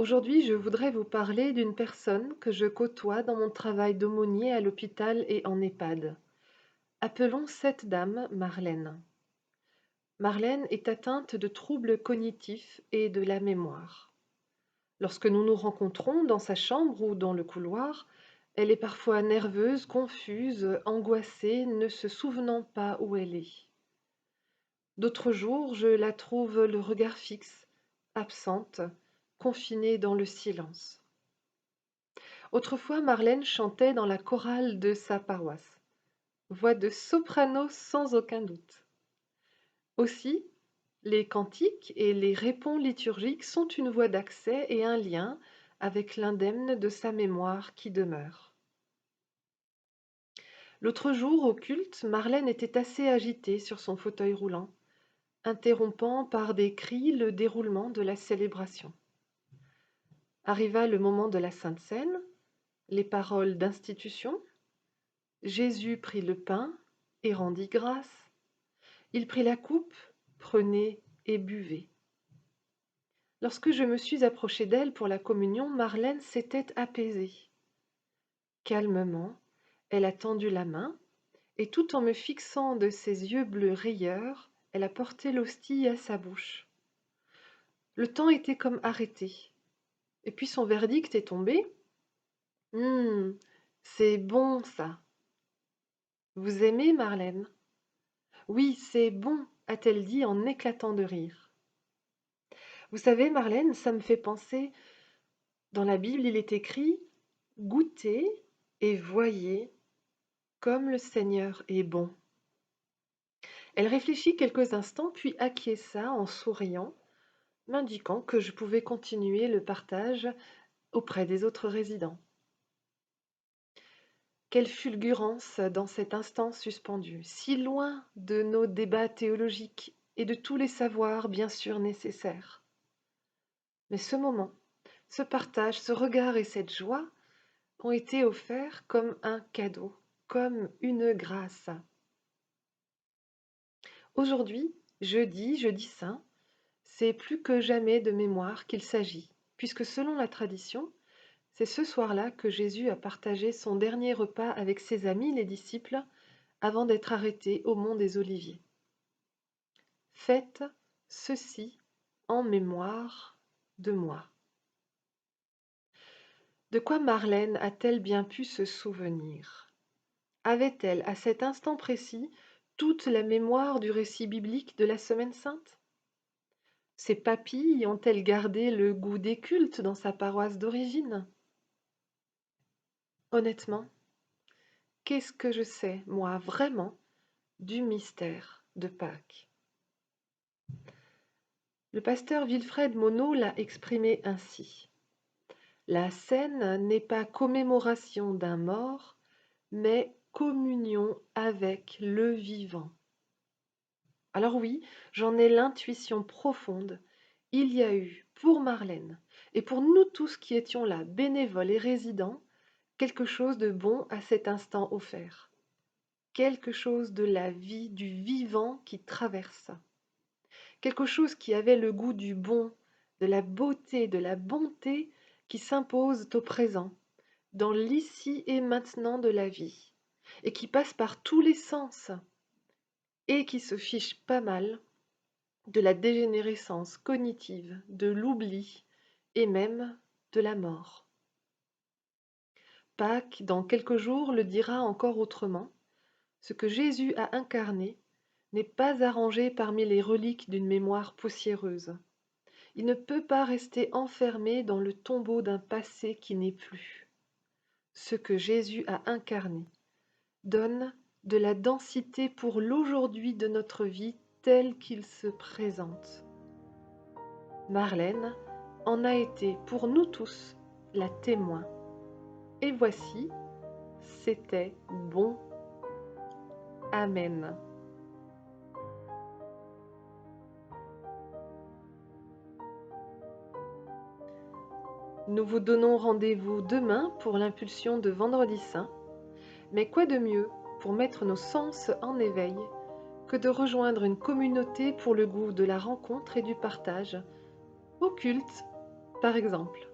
Aujourd'hui, je voudrais vous parler d'une personne que je côtoie dans mon travail d'aumônier à l'hôpital et en EHPAD. Appelons cette dame Marlène. Marlène est atteinte de troubles cognitifs et de la mémoire. Lorsque nous nous rencontrons dans sa chambre ou dans le couloir, elle est parfois nerveuse, confuse, angoissée, ne se souvenant pas où elle est. D'autres jours, je la trouve le regard fixe, absente, confinée dans le silence. Autrefois, Marlène chantait dans la chorale de sa paroisse. Voix de soprano sans aucun doute. Aussi, les cantiques et les répons liturgiques sont une voie d'accès et un lien avec l'indemne de sa mémoire qui demeure. L'autre jour, au culte, Marlène était assez agitée sur son fauteuil roulant, interrompant par des cris le déroulement de la célébration. Arriva le moment de la Sainte Seine, les paroles d'institution. Jésus prit le pain et rendit grâce. Il prit la coupe, prenez et buvez. Lorsque je me suis approchée d'elle pour la communion, Marlène s'était apaisée. Calmement, elle a tendu la main, et tout en me fixant de ses yeux bleus rieurs, elle a porté l'hostie à sa bouche. Le temps était comme arrêté, et puis son verdict est tombé. C'est bon ça. Vous aimez, Marlène? Oui, c'est bon, a-t-elle dit en éclatant de rire. Vous savez, Marlène, ça me fait penser, dans la Bible, il est écrit, goûtez et voyez comme le Seigneur est bon. Elle réfléchit quelques instants, puis acquiesça en souriant, m'indiquant que je pouvais continuer le partage auprès des autres résidents. Quelle fulgurance dans cet instant suspendu, si loin de nos débats théologiques et de tous les savoirs bien sûr nécessaires. Mais ce moment, ce partage, ce regard et cette joie ont été offerts comme un cadeau, comme une grâce. Aujourd'hui, jeudi saint, c'est plus que jamais de mémoire qu'il s'agit, puisque selon la tradition, c'est ce soir-là que Jésus a partagé son dernier repas avec ses amis, les disciples, avant d'être arrêté au mont des Oliviers. Faites ceci en mémoire de moi. De quoi Marlène a-t-elle bien pu se souvenir? Avait-elle, à cet instant précis, toute la mémoire du récit biblique de la Semaine sainte? Ses papilles ont-elles gardé le goût des cultes dans sa paroisse d'origine? Honnêtement, qu'est-ce que je sais, moi, vraiment, du mystère de Pâques? Le pasteur Wilfred Monod l'a exprimé ainsi. La scène n'est pas commémoration d'un mort, mais communion avec le vivant. Alors oui, j'en ai l'intuition profonde. Il y a eu, pour Marlène, et pour nous tous qui étions là, bénévoles et résidents, quelque chose de bon à cet instant offert. Quelque chose de la vie, du vivant qui traverse. Quelque chose qui avait le goût du bon, de la beauté, de la bonté qui s'imposent au présent, dans l'ici et maintenant de la vie, et qui passe par tous les sens, et qui se fiche pas mal de la dégénérescence cognitive, de l'oubli et même de la mort. Pâques, dans quelques jours, le dira encore autrement. Ce que Jésus a incarné n'est pas arrangé parmi les reliques d'une mémoire poussiéreuse. Il ne peut pas rester enfermé dans le tombeau d'un passé qui n'est plus. Ce que Jésus a incarné donne de la densité pour l'aujourd'hui de notre vie tel qu'il se présente. Marlène en a été pour nous tous la témoin. Et voici, c'était bon. Amen. Nous vous donnons rendez-vous demain pour l'impulsion de Vendredi Saint. Mais quoi de mieux pour mettre nos sens en éveil que de rejoindre une communauté pour le goût de la rencontre et du partage, au culte par exemple.